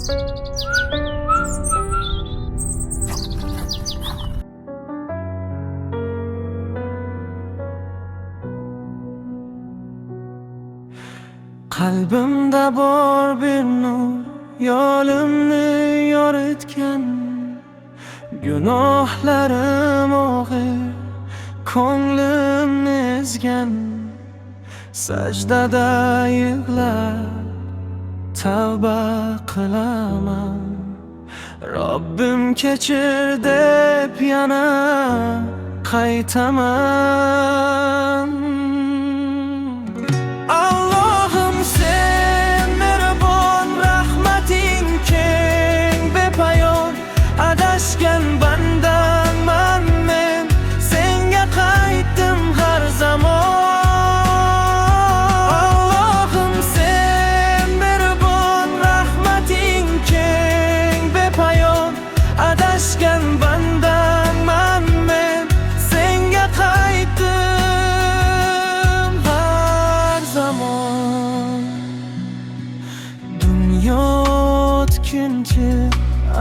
Qalbimda bor bir nur, yo'limni yoritgan. Gunohlarim og'ir, ko'nglimni ezgan. Sajdada yig'lab tavba qilaman. Robbim kechir deb yana qaytaman. Allohim sen mehribon, rahmating keng bepoyon. Adashgan bandamman men, senga qaytdim har zamon. Allohim sen mehribon, rahmating keng bepoyon. Adashgan bandamman men, senga qaytdim har zamon. Dunyo o'tkinchi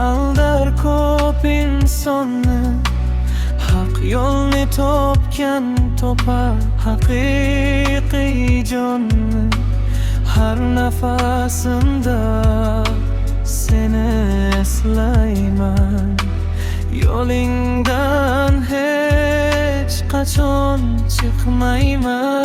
aldar ko'p insonni, haq yo'lni topgan topar haqiqiy jonni. Har nafasimda seni eslayman, yo'lingdan hech qachon chiqmayman.